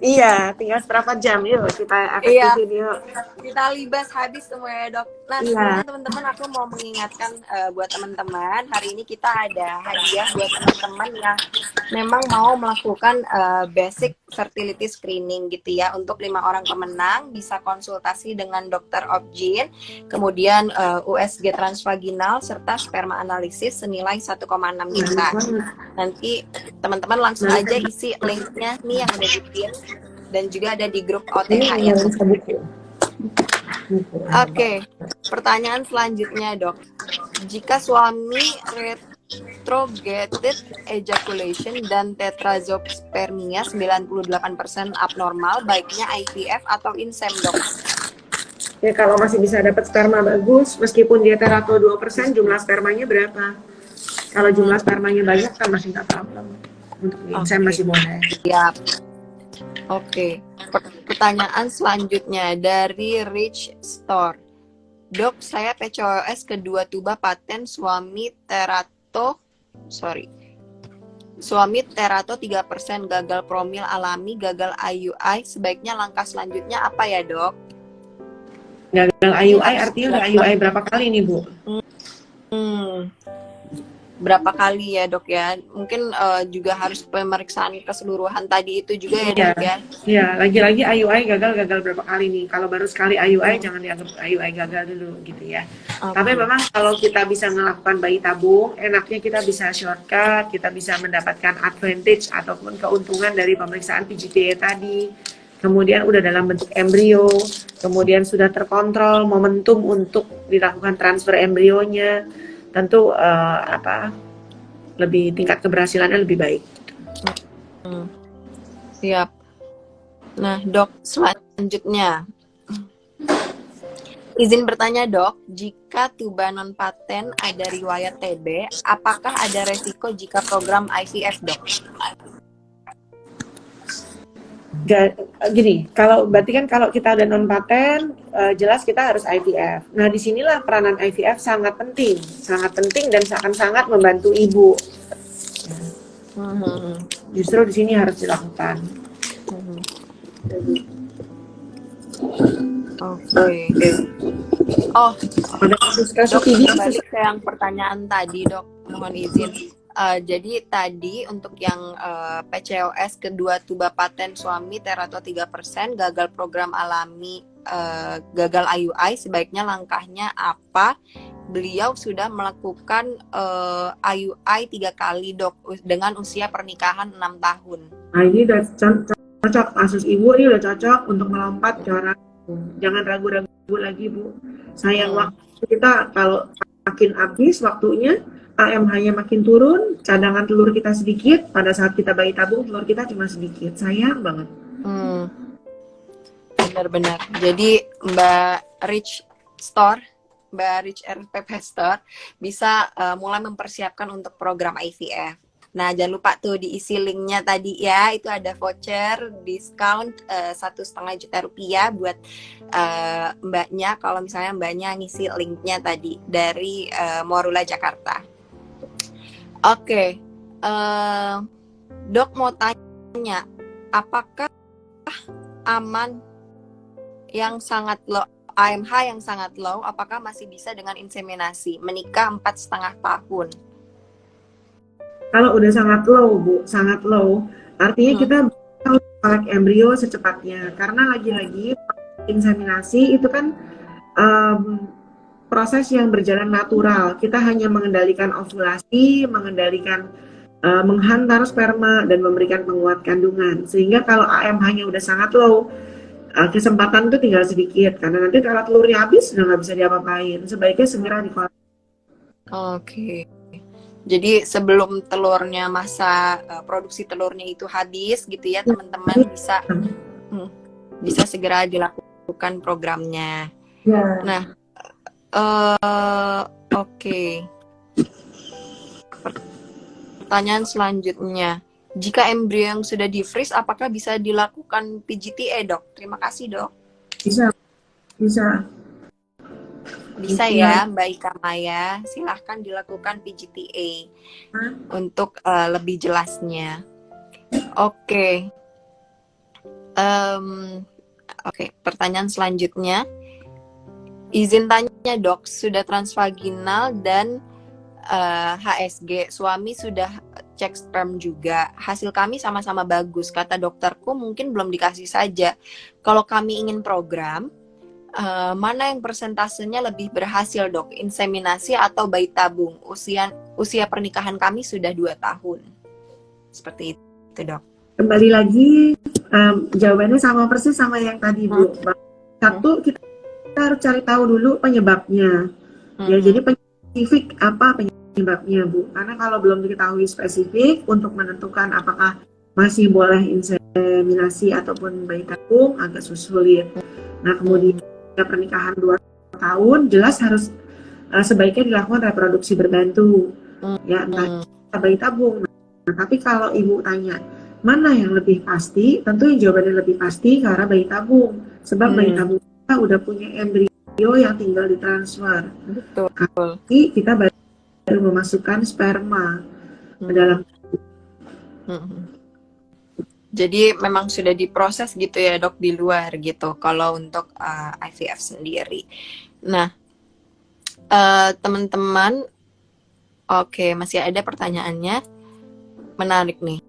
Iya, tinggal seberapa jam yuk kita Iya, efektifin yuk. kita libas habis semua ya dok. Nah Iya. sebelumnya teman-teman aku mau mengingatkan buat teman-teman hari ini kita ada hadiah buat teman-teman yang memang mau melakukan basic fertility screening gitu ya. Untuk 5 orang pemenang bisa konsultasi dengan dokter Objin, kemudian USG transvaginal serta sperma analisis senilai 1,6 juta. Nanti teman-teman langsung aja isi linknya nih yang ada di pin dan juga ada di grup OTH ya. Oke, pertanyaan selanjutnya dok. Jika suami retrograde ejaculation dan tetrazospermia 98% abnormal, baiknya IVF atau INSEM dok? Ya kalau masih bisa dapat sperma bagus, meskipun dia terato 2%, jumlah spermanya berapa? Kalau jumlah spermanya banyak kan masih nggak problem. Untuk INSEM masih boleh. Siap. Oke. Pertanyaan selanjutnya dari Rich Store. Dok, saya PCOS kedua tuba paten suami terato 3%, gagal promil alami, gagal IUI. Sebaiknya langkah selanjutnya apa ya, Dok? Gagal IUI artinya udah IUI berapa kali nih, Bu? Berapa kali ya dok ya, mungkin juga harus pemeriksaan keseluruhan tadi itu juga ya dok ya. Iya, lagi-lagi IUI gagal berapa kali nih. Kalau baru sekali IUI jangan dianggap IUI gagal dulu gitu ya. Tapi memang kalau kita bisa melakukan bayi tabung, enaknya kita bisa shortcut, kita bisa mendapatkan advantage ataupun keuntungan dari pemeriksaan PGT-A tadi. Kemudian udah dalam bentuk embrio, kemudian sudah terkontrol momentum untuk dilakukan transfer embrionya. Tentu lebih tingkat keberhasilannya lebih baik. Siap. Nah dok, selanjutnya izin bertanya dok, jika tuba non paten ada riwayat TB, apakah ada resiko jika program IVF dok? Gini, berarti kan kalau kita udah non paten, jelas kita harus IVF. Nah, disinilah peranan IVF sangat penting dan akan sangat membantu ibu. Justru di sini harus dilakukan. Oke. Oh, dok, balik ke yang pertanyaan tadi dok, mohon izin. Jadi tadi untuk yang PCOS kedua tuba paten suami terato 3%, gagal program alami, gagal IUI, sebaiknya langkahnya apa? Beliau sudah melakukan IUI 3 kali dok dengan usia pernikahan 6 tahun. Nah ini udah cocok, kasus ibu ini udah cocok untuk melompat ke arah. Jangan ragu-ragu lagi Bu. Sayang waktu kita, kalau makin habis waktunya, AMH-nya makin turun, cadangan telur kita sedikit, pada saat kita bayi tabung telur kita cuma sedikit, sayang banget. Benar-benar. Jadi Mbak Rich RPP Store bisa mulai mempersiapkan untuk program IVF. Nah jangan lupa tuh diisi linknya tadi ya, itu ada voucher diskon 1,5 juta rupiah buat mbaknya kalau misalnya mbaknya ngisi linknya tadi dari Morula Jakarta. Oke, dok mau tanya, apakah aman yang sangat low, AMH yang sangat low, apakah masih bisa dengan inseminasi menikah 4,5 tahun? Kalau udah sangat low Bu, sangat low, artinya kita harus collect embrio secepatnya, karena lagi-lagi inseminasi itu kan proses yang berjalan natural. Kita hanya mengendalikan ovulasi, menghantar sperma dan memberikan penguat kandungan. Sehingga kalau AMH-nya udah sangat low, kesempatan itu tinggal sedikit. Karena nanti kalau telurnya habis, udah nggak bisa diapa-apain. Sebaiknya segera dikoleksi. Oke. Jadi sebelum telurnya produksi telurnya itu habis gitu ya, teman-teman bisa segera dilakukan programnya. Ya. Nah, oke. Pertanyaan selanjutnya, jika embrio yang sudah di-freeze, apakah bisa dilakukan PGT-A, dok? Terima kasih, dok. Bisa ya, Mbak Ika Maya. Silahkan dilakukan PGT-A untuk lebih jelasnya. Oke. Em, oke, pertanyaan selanjutnya. Izin tanya dok, sudah transvaginal dan HSG, suami sudah cek sperm juga. Hasil kami sama-sama bagus. Kata dokterku mungkin belum dikasih saja. Kalau kami ingin program, mana yang persentasenya lebih berhasil dok? Inseminasi atau bayi tabung? Usia pernikahan kami sudah 2 tahun. Seperti itu dok. Kembali lagi, jawabannya sama persis sama yang tadi Bu. Satu, kita harus cari tahu dulu penyebabnya. Ya, jadi spesifik apa penyebabnya Bu? Karena kalau belum diketahui spesifik untuk menentukan apakah masih boleh inseminasi ataupun bayi tabung agak sulit. Nah, kemudian pernikahan 2 tahun jelas harus sebaiknya dilakukan reproduksi berbantu. Ya, entah bayi tabung. Nah, tapi kalau Ibu tanya mana yang lebih pasti, tentu yang jawabannya lebih pasti karena bayi tabung. Sebab bayi tabung kita udah punya embrio yang tinggal ditransfer. Betul. Jadi kita baru memasukkan sperma ke dalam. Jadi memang sudah diproses gitu ya dok di luar gitu. Kalau untuk IVF sendiri. Nah, teman-teman, oke, masih ada pertanyaannya. Menarik nih.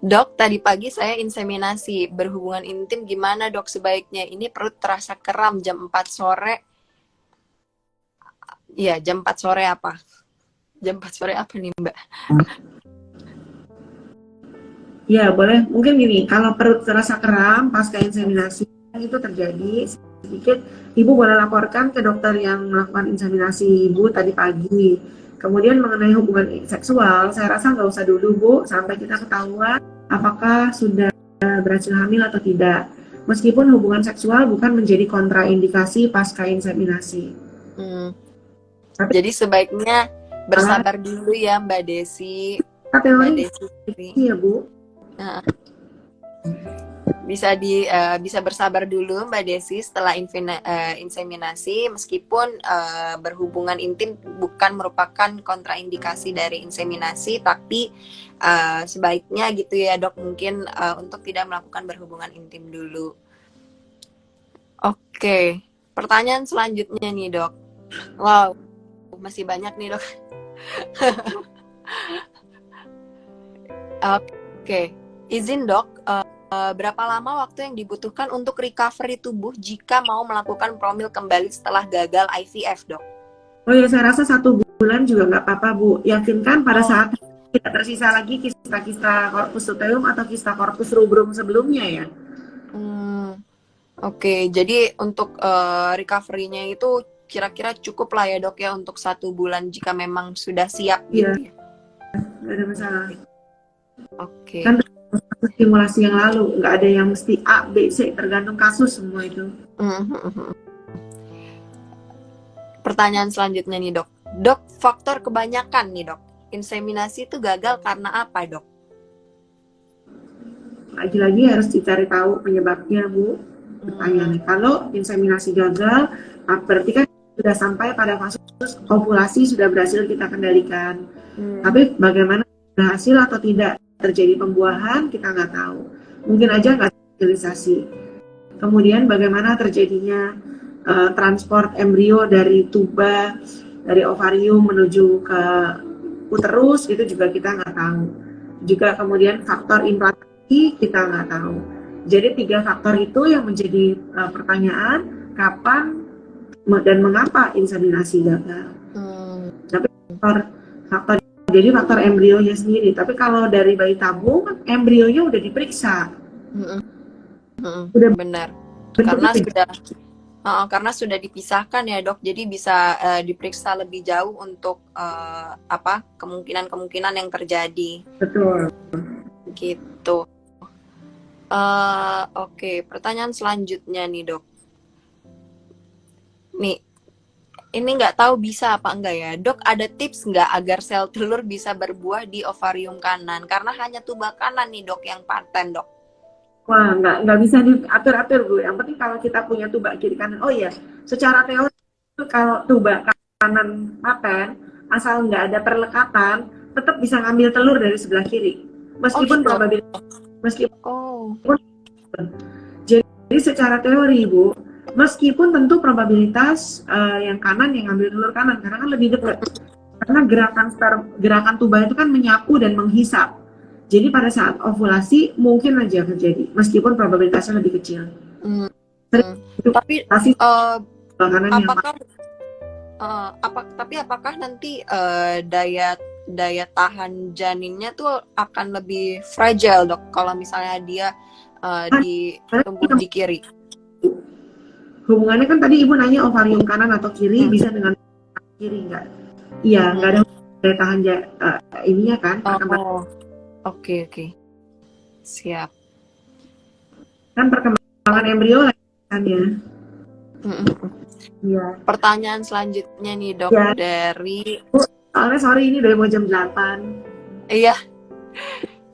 Dok, tadi pagi saya inseminasi. Berhubungan intim gimana dok sebaiknya? Ini perut terasa kram jam 4 sore. Iya, jam 4 sore apa? Jam 4 sore apa nih Mbak? Ya, boleh. Mungkin gini, kalau perut terasa kram pasca inseminasi itu terjadi sedikit, Ibu boleh laporkan ke dokter yang melakukan inseminasi Ibu tadi pagi. Kemudian mengenai hubungan seksual, saya rasa nggak usah dulu Bu, sampai kita ketahuan apakah sudah berhasil hamil atau tidak. Meskipun hubungan seksual bukan menjadi kontraindikasi pasca inseminasi. Jadi sebaiknya bersabar dulu ya Mbak Desi. Mbak Desi ya Bu. Bisa bersabar dulu Mbak Desi setelah inseminasi, meskipun berhubungan intim bukan merupakan kontraindikasi dari inseminasi, tapi sebaiknya gitu ya dok, mungkin untuk tidak melakukan berhubungan intim dulu. Oke, pertanyaan selanjutnya nih dok. Wow, masih banyak nih dok. Oke, izin dok, berapa lama waktu yang dibutuhkan untuk recovery tubuh jika mau melakukan promil kembali setelah gagal IVF, dok? Oh ya, saya rasa 1 bulan juga nggak apa-apa, Bu. Yakinkan pada saat tidak tersisa lagi kista-kista corpus luteum atau kista corpus rubrum sebelumnya ya. Oke, jadi untuk recovery-nya itu kira-kira cukup lah ya dok ya untuk 1 bulan jika memang sudah siap gitu ya? Nggak ada masalah. Oke. Kan stimulasi yang lalu, nggak ada yang mesti A, B, C, tergantung kasus semua itu. Pertanyaan selanjutnya nih dok. Dok, faktor kebanyakan nih dok, inseminasi itu gagal karena apa dok? Lagi-lagi harus dicari tahu penyebabnya Bu. Pertanyaannya, kalau inseminasi gagal, berarti kan sudah sampai pada fase ovulasi sudah berhasil kita kendalikan. Tapi bagaimana berhasil atau tidak terjadi pembuahan kita nggak tahu, mungkin aja nggak sterilisasi. Kemudian bagaimana terjadinya transport embrio dari tuba, dari ovarium menuju ke uterus, itu juga kita nggak tahu. Juga kemudian faktor implantasi kita nggak tahu. Jadi 3 faktor itu yang menjadi pertanyaan kapan dan mengapa inseminasi gagal. Tapi faktor jadi faktor embrionya sendiri. Tapi kalau dari bayi tabung, embrionya udah diperiksa. Udah benar. Karena sudah dipisahkan ya dok. Jadi bisa diperiksa lebih jauh untuk kemungkinan-kemungkinan yang terjadi. Betul. Gitu. Oke, pertanyaan selanjutnya nih dok. Nih. Ini nggak tahu bisa apa enggak ya, dok, ada tips nggak agar sel telur bisa berbuah di ovarium kanan? Karena hanya tuba kanan nih dok yang paten dok. Wah, nggak bisa diatur-atur Bu. Yang penting kalau kita punya tuba kiri kanan. Oh iya, secara teori kalau tuba kanan paten, asal nggak ada perlekatan, tetap bisa ngambil telur dari sebelah kiri. Oh Meskipun gitu. probabilitas, meskipun Oh. jadi secara teori Ibu, meskipun tentu probabilitas yang kanan yang ngambil telur kanan karena kan lebih dekat. Karena gerakan tuba itu kan menyapu dan menghisap. Jadi pada saat ovulasi mungkin aja terjadi, meskipun probabilitasnya lebih kecil. Hmm. Sering itu Tapi pasti eh, kanan yang apakah apakah nanti daya daya tahan janinnya tuh akan lebih fragile dok kalau misalnya dia di tumbuh di kiri? hubungannya kan tadi ibu nanya ovarium kanan atau kiri bisa dengan kiri nggak? Iya, nggak ada daya tahan ininya kan perkembangan. Oh, oke. Siap. Kan perkembangan embrio lagi kan ya. Iya. Pertanyaan selanjutnya nih dok Ya, dari soalnya sorry ini udah mau jam 8. iya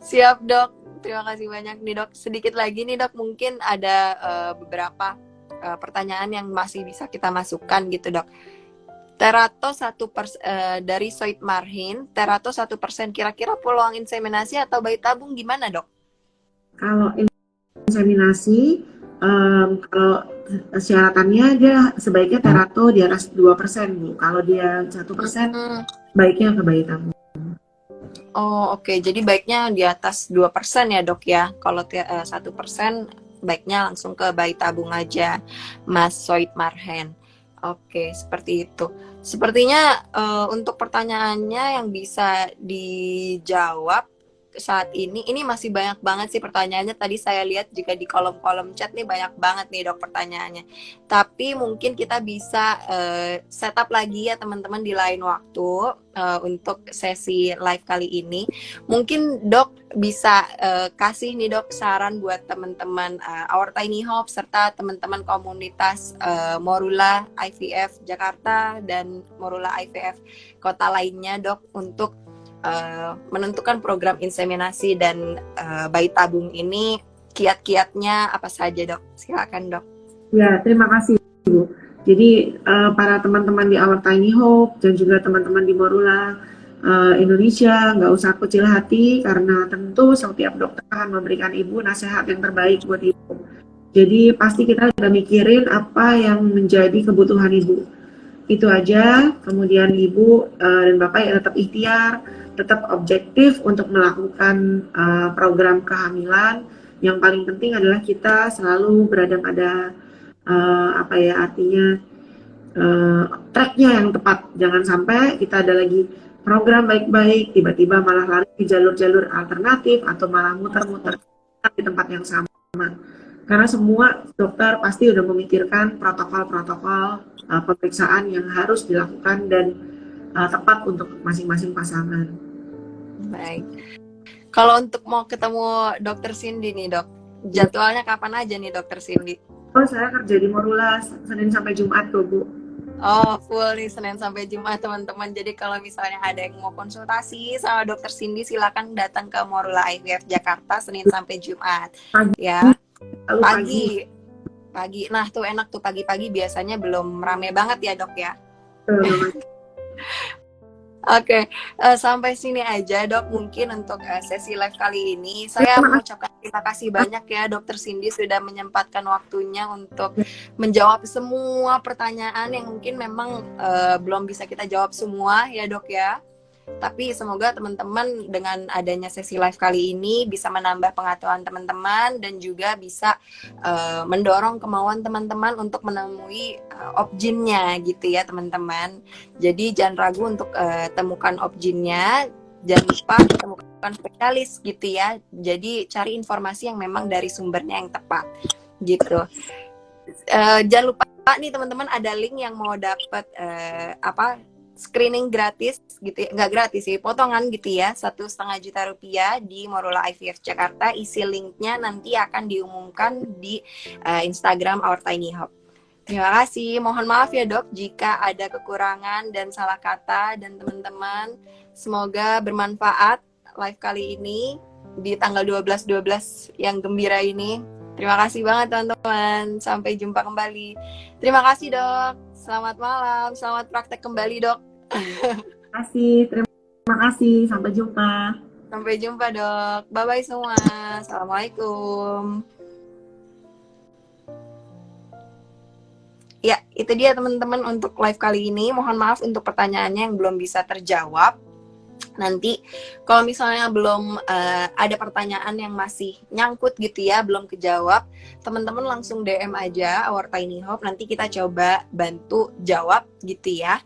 siap dok. Terima kasih banyak nih dok. Sedikit lagi nih dok, mungkin ada beberapa pertanyaan yang masih bisa kita masukkan gitu dok. Terato dari Soit Marhin, Terato 1% kira-kira peluang inseminasi atau bayi tabung gimana dok? Kalau inseminasi, kalau syaratannya dia sebaiknya terato di atas 2% Bu. Kalau dia 1%, baiknya ke bayi tabung. Oh oke. Jadi baiknya di atas 2% ya dok ya. Kalau 1% baiknya langsung ke bayi tabung aja, Mas Soit Marhen. Oke, seperti itu. Sepertinya untuk pertanyaannya yang bisa dijawab saat ini masih banyak banget sih pertanyaannya. Tadi saya lihat juga di kolom-kolom chat nih banyak banget nih dok pertanyaannya. Tapi mungkin kita bisa setup lagi ya teman-teman di lain waktu untuk sesi live kali ini. Mungkin dok bisa kasih nih dok saran buat teman-teman Our Tiny Hope serta teman-teman komunitas Morula IVF Jakarta dan Morula IVF kota lainnya dok untuk menentukan program inseminasi dan bayi tabung ini, kiat-kiatnya apa saja dok? Silakan dok. Ya, terima kasih Bu. Jadi para teman-teman di Our Tiny Hope dan juga teman-teman di Morula Indonesia nggak usah kecil hati karena tentu setiap dokter akan memberikan ibu nasihat yang terbaik buat ibu. Jadi pasti kita udah mikirin apa yang menjadi kebutuhan ibu. Itu aja. Kemudian ibu dan bapak ya tetap ikhtiar, tetap objektif untuk melakukan program kehamilan. Yang paling penting adalah kita selalu berada pada artinya tracknya yang tepat. Jangan sampai kita ada lagi program baik-baik tiba-tiba malah lari ke jalur-jalur alternatif atau malah muter-muter di tempat yang sama. Karena semua dokter pasti udah memikirkan protokol-protokol pemeriksaan yang harus dilakukan dan tepat untuk masing-masing pasangan. Baik. Kalau untuk mau ketemu dokter Cindy nih dok, jadwalnya kapan aja nih dokter Cindy? Oh, saya kerja di Morula Senin sampai Jumat tuh Bu. Oh, full nih Senin sampai Jumat teman-teman. Jadi kalau misalnya ada yang mau konsultasi sama dokter Cindy, silakan datang ke Morula IVF Jakarta Senin sampai Jumat. Pagi. Ya, pagi. Nah tuh enak tuh pagi-pagi biasanya belum rame banget ya dok ya. Oke, sampai sini aja dok mungkin untuk sesi live kali ini. Saya mengucapkan terima kasih banyak ya dokter Cindy sudah menyempatkan waktunya untuk menjawab semua pertanyaan yang mungkin memang belum bisa kita jawab semua ya dok ya. Tapi semoga teman-teman dengan adanya sesi live kali ini bisa menambah pengetahuan teman-teman dan juga bisa mendorong kemauan teman-teman untuk menemui objinnya gitu ya teman-teman. Jadi jangan ragu untuk temukan objinnya. Jangan lupa temukan spesialis gitu ya. Jadi cari informasi yang memang dari sumbernya yang tepat gitu. Jangan lupa nih teman-teman ada link yang mau dapat screening gratis gitu ya, nggak gratis sih, potongan gitu ya, 1,5 juta rupiah di Morula IVF Jakarta. Isi linknya nanti akan diumumkan di Instagram Our Tiny Hope. Terima kasih, mohon maaf ya dok jika ada kekurangan dan salah kata, dan teman-teman semoga bermanfaat live kali ini di tanggal 12/12 yang gembira ini. Terima kasih banget teman-teman, sampai jumpa kembali. Terima kasih dok, selamat malam, selamat praktek kembali dok. Terima kasih, sampai jumpa. Sampai jumpa dok. Bye bye semua. Assalamualaikum. Ya, itu dia teman-teman untuk live kali ini. Mohon maaf untuk pertanyaannya yang belum bisa terjawab. Nanti kalau misalnya belum ada pertanyaan yang masih nyangkut gitu ya, belum kejawab, teman-teman langsung DM aja Our Tiny Hope, nanti kita coba bantu jawab gitu ya.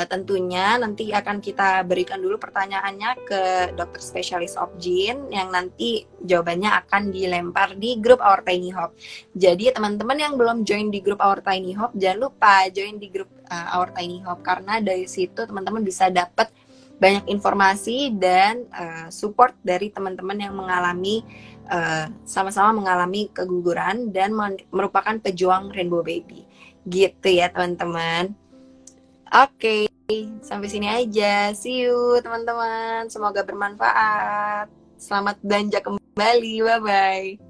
Tentunya nanti akan kita berikan dulu pertanyaannya ke dokter spesialis obgyn yang nanti jawabannya akan dilempar di grup Our Tiny Hope. Jadi teman-teman yang belum join di grup Our Tiny Hope, jangan lupa join di grup Our Tiny Hope, karena dari situ teman-teman bisa dapat banyak informasi dan support dari teman-teman yang mengalami sama-sama mengalami keguguran dan merupakan pejuang Rainbow Baby. Gitu ya teman-teman. Oke, sampai sini aja. See you teman-teman. Semoga bermanfaat. Selamat belanja kembali. Bye-bye.